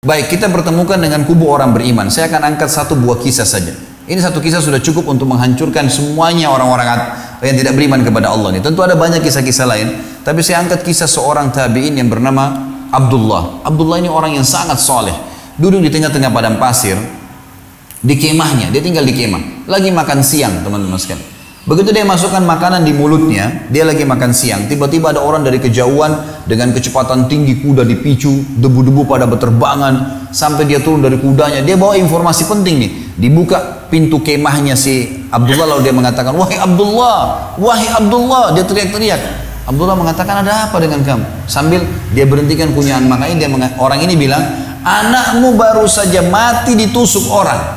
Baik, kita pertemukan dengan kubu orang beriman. Saya akan angkat satu buah kisah saja. Ini satu kisah sudah cukup untuk menghancurkan semuanya orang-orang yang tidak beriman kepada Allah ini. Tentu ada banyak kisah-kisah lain, tapi saya angkat kisah seorang tabi'in yang bernama Abdullah. Abdullah ini orang yang sangat soleh. Duduk di tengah-tengah padang pasir, di kemahnya, dia tinggal di kemah. Lagi makan siang, teman-teman sekalian. Begitu dia masukkan makanan di mulutnya, dia lagi makan siang. Tiba-tiba ada orang dari kejauhan dengan kecepatan tinggi, kuda dipicu, debu-debu pada berterbangan, sampai dia turun dari kudanya. Dia bawa informasi penting nih. Dibuka pintu kemahnya si Abdullah, lalu dia mengatakan, wahai Abdullah, wahai Abdullah. Dia teriak-teriak. Abdullah mengatakan, ada apa dengan kamu? Sambil dia berhentikan kunyahan makanya orang ini bilang, anakmu baru saja mati ditusuk orang.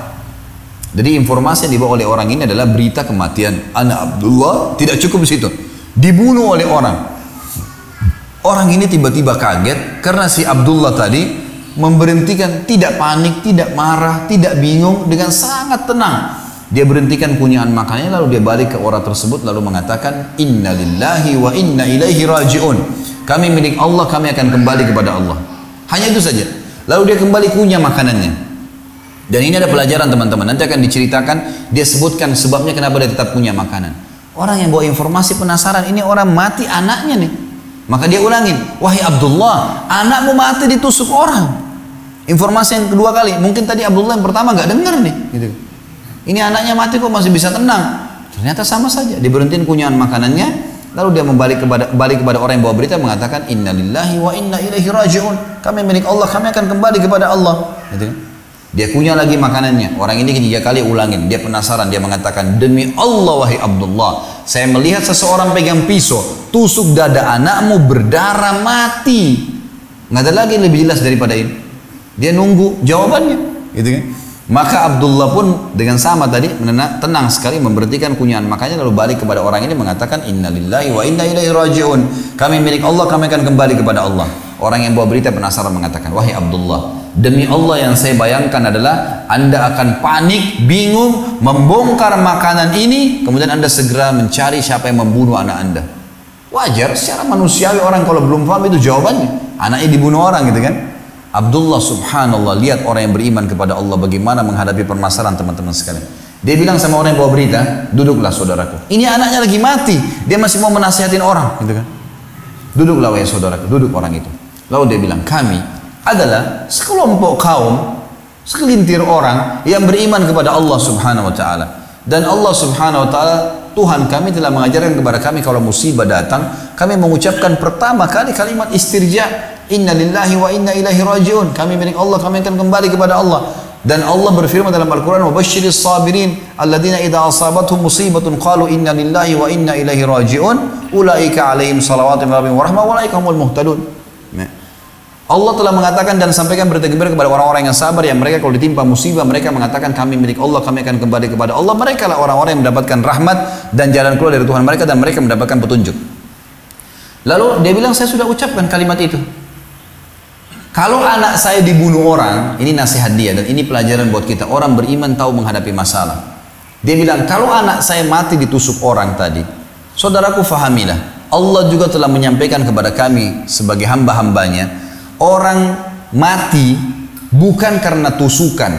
Jadi informasi yang dibawa oleh orang ini adalah berita kematian anak Abdullah. Tidak cukup di situ, dibunuh oleh orang. Orang ini tiba-tiba kaget karena si Abdullah tadi memberhentikan, tidak panik, tidak marah, tidak bingung, dengan sangat tenang. Dia berhentikan kunyahan makannya, lalu dia balik ke orang tersebut lalu mengatakan, Inna lillahi wa inna ilaihi raji'un. Kami milik Allah, kami akan kembali kepada Allah. Hanya itu saja. Lalu dia kembali kunyah makanannya. Dan ini ada pelajaran teman-teman, nanti akan diceritakan, dia sebutkan sebabnya kenapa dia tetap punya makanan. Orang yang bawa informasi penasaran, ini orang mati anaknya nih. Maka dia ulangin, wahai Abdullah, anakmu mati ditusuk orang. Informasi yang kedua kali, mungkin tadi Abdullah yang pertama nggak dengar nih. Gitu. Ini anaknya mati kok masih bisa tenang. Ternyata sama saja, diberhentiin kunyahan makanannya, lalu dia balik kepada orang yang bawa berita mengatakan, Inna lillahi wa inna ilaihi raji'un. Kami milik Allah, kami akan kembali kepada Allah. Gitu. Dia kunyah lagi makanannya. Orang ini ketiga kali ulangin. Dia penasaran. Dia mengatakan, demi Allah wahai Abdullah, saya melihat seseorang pegang pisau, tusuk dada anakmu, berdarah, mati. Nggak ada lagi yang lebih jelas daripada ini. Dia nunggu jawabannya, gitu kan? Maka Abdullah pun dengan sama tadi tenang sekali memberhentikan kunyahan makannya, lalu balik kepada orang ini mengatakan, Inna lillahi wa inna ilaihi raji'un. Kami milik Allah, kami akan kembali kepada Allah. Orang yang bawa berita penasaran mengatakan, wahai Abdullah, demi Allah yang saya bayangkan adalah Anda akan panik, bingung, membongkar makanan ini, kemudian Anda segera mencari siapa yang membunuh anak Anda. Wajar, secara manusiawi orang kalau belum paham itu jawabannya. Anaknya dibunuh orang gitu kan. Abdullah subhanallah, lihat orang yang beriman kepada Allah bagaimana menghadapi permasalahan teman-teman sekalian. Dia bilang sama orang yang bawa berita, duduklah saudaraku. Ini anaknya lagi mati, dia masih mau menasihatin orang gitu kan. Duduklah wahai saudaraku, duduk orang itu. Lalu dia bilang, kami adalah sekelompok kaum, segelintir orang yang beriman kepada Allah subhanahu wa ta'ala. Dan Allah subhanahu wa ta'ala, Tuhan kami telah mengajarkan kepada kami kalau musibah datang, kami mengucapkan pertama kali kalimat istirja, Inna lillahi wa inna ilaihi raji'un. Kami milik Allah, kami akan kembali kepada Allah. Dan Allah berfirman dalam Al-Quran, وَبَشِّرِ الصَّابِرِينَ الَّذِينَ إِذَا أَصَابَتْهُمْ مُصِيبَةٌ قَالُوا إِنَّا لِلَّهِ وَإِنَّا إِلَيْهِ رَاجِعُونَ أُولَٰئِكَ عَلَيْهِمْ صَلَوَاتٌ مِّن رَّبِّهِمْ وَرَحْمَةٌ وَأُولَٰئِكَ هُمُ الْمُهْتَدُونَ. Allah telah mengatakan dan sampaikan berita gembira kepada orang-orang yang sabar, yang mereka kalau ditimpa musibah mereka mengatakan kami milik Allah, kami akan kembali kepada Allah. Mereka lah orang-orang yang mendapatkan rahmat dan jalan keluar dari Tuhan mereka, dan mereka mendapatkan petunjuk. Lalu dia bilang, saya sudah ucapkan kalimat itu. Kalau anak saya dibunuh orang, ini nasihat dia dan ini pelajaran buat kita. Orang beriman tahu menghadapi masalah. Dia bilang, kalau anak saya mati ditusuk orang tadi, saudaraku fahamilah, Allah juga telah menyampaikan kepada kami sebagai hamba-hambanya, orang mati bukan karena tusukan,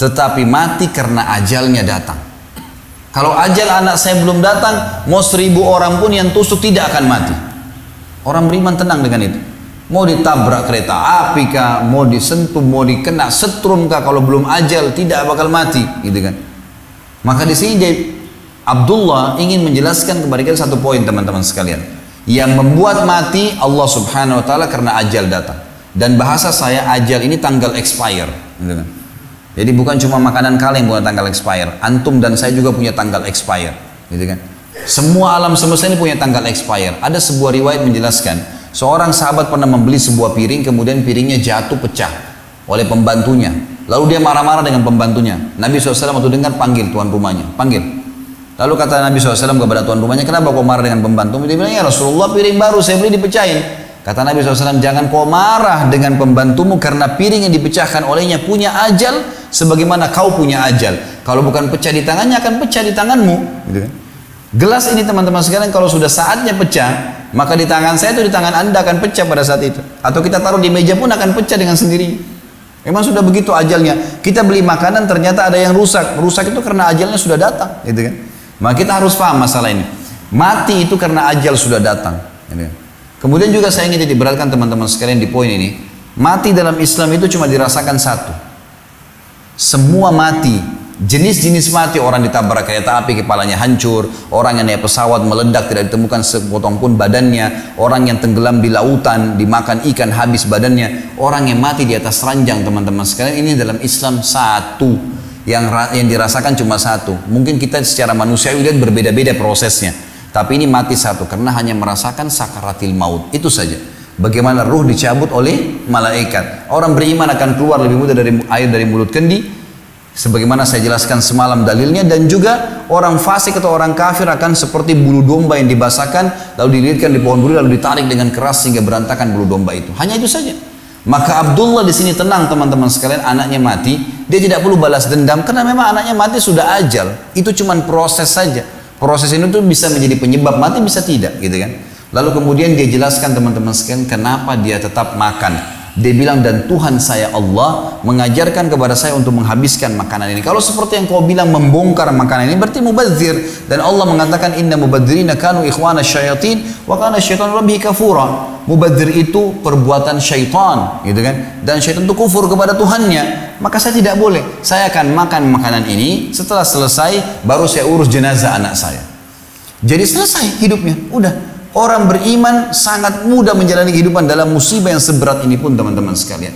tetapi mati karena ajalnya datang. Kalau ajal anak saya belum datang, mau 1000 orang pun yang tusuk tidak akan mati. Orang beriman tenang dengan itu. Mau ditabrak kereta api kah, mau disentuh, mau dikena setrum kah, kalau belum ajal tidak bakal mati, gitu kan? Maka di sini Abdullah ingin menjelaskan kepada kita satu poin teman-teman sekalian. Yang membuat mati Allah subhanahu wa ta'ala karena ajal datang. Dan bahasa saya ajal ini tanggal expire, gitu kan? Jadi bukan cuma makanan kalian yang punya tanggal expire, antum dan saya juga punya tanggal expire, gitu kan? Semua alam semesta ini punya tanggal expire. Ada sebuah riwayat menjelaskan, seorang sahabat pernah membeli sebuah piring, kemudian piringnya jatuh pecah oleh pembantunya. Lalu dia marah-marah dengan pembantunya. Nabi SAW waktu dengar panggil tuan rumahnya, panggil. Lalu kata Nabi SAW kepada tuan rumahnya, kenapa kau marah dengan pembantu? Dia bilang, ya Rasulullah, piring baru saya beli dipecahin. Kata Nabi SAW, jangan kau marah dengan pembantumu karena piring yang dipecahkan olehnya punya ajal sebagaimana kau punya ajal. Kalau bukan pecah di tangannya, akan pecah di tanganmu. Gitu kan? Gelas ini teman-teman sekalian, kalau sudah saatnya pecah, maka di tangan saya itu di tangan Anda akan pecah pada saat itu. Atau kita taruh di meja pun akan pecah dengan sendirinya. Memang sudah begitu ajalnya. Kita beli makanan ternyata ada yang rusak. Rusak itu karena ajalnya sudah datang, gitu kan? Maka kita harus paham masalah ini. Mati itu karena ajal sudah datang. Gitu kan? Kemudian juga saya ingin diberatkan teman-teman sekalian di poin ini. Mati dalam Islam itu cuma dirasakan satu. Semua mati, jenis-jenis mati, orang ditabrak kereta api kepalanya hancur, orang yang naik pesawat meledak tidak ditemukan sepotong pun badannya, orang yang tenggelam di lautan dimakan ikan habis badannya, orang yang mati di atas ranjang teman-teman sekalian, ini dalam Islam satu yang dirasakan cuma satu. Mungkin kita secara manusia lihat berbeda-beda prosesnya, tapi ini mati satu karena hanya merasakan sakaratil maut, itu saja. Bagaimana ruh dicabut oleh malaikat. Orang beriman akan keluar lebih mudah dari air dari mulut kendi, sebagaimana saya jelaskan semalam dalilnya. Dan juga orang fasik atau orang kafir akan seperti bulu domba yang dibasahkan lalu dililitkan di pohon duri lalu ditarik dengan keras sehingga berantakan bulu domba itu. Hanya itu saja. Maka Abdullah di sini tenang teman-teman sekalian, anaknya mati, dia tidak perlu balas dendam karena memang anaknya mati sudah ajal. Itu cuma proses saja. Proses ini tuh bisa menjadi penyebab mati, bisa tidak, gitu kan? Lalu kemudian dia jelaskan teman-teman sekalian kenapa dia tetap makan. Dia bilang, dan Tuhan saya Allah mengajarkan kepada saya untuk menghabiskan makanan ini. Kalau seperti yang kau bilang membongkar makanan ini berarti mubadzir. Dan Allah mengatakan inna mubadzirina kanu ikhwana syayatin wa kana syaitanu rabbihi kafura. Mubadzir itu perbuatan syaitan, gitu kan? Dan syaitan itu kufur kepada Tuhannya. Maka saya tidak boleh. Saya akan makan makanan ini, setelah selesai baru saya urus jenazah anak saya. Jadi selesai hidupnya, udah. Orang beriman sangat mudah menjalani kehidupan dalam musibah yang seberat ini pun teman-teman sekalian.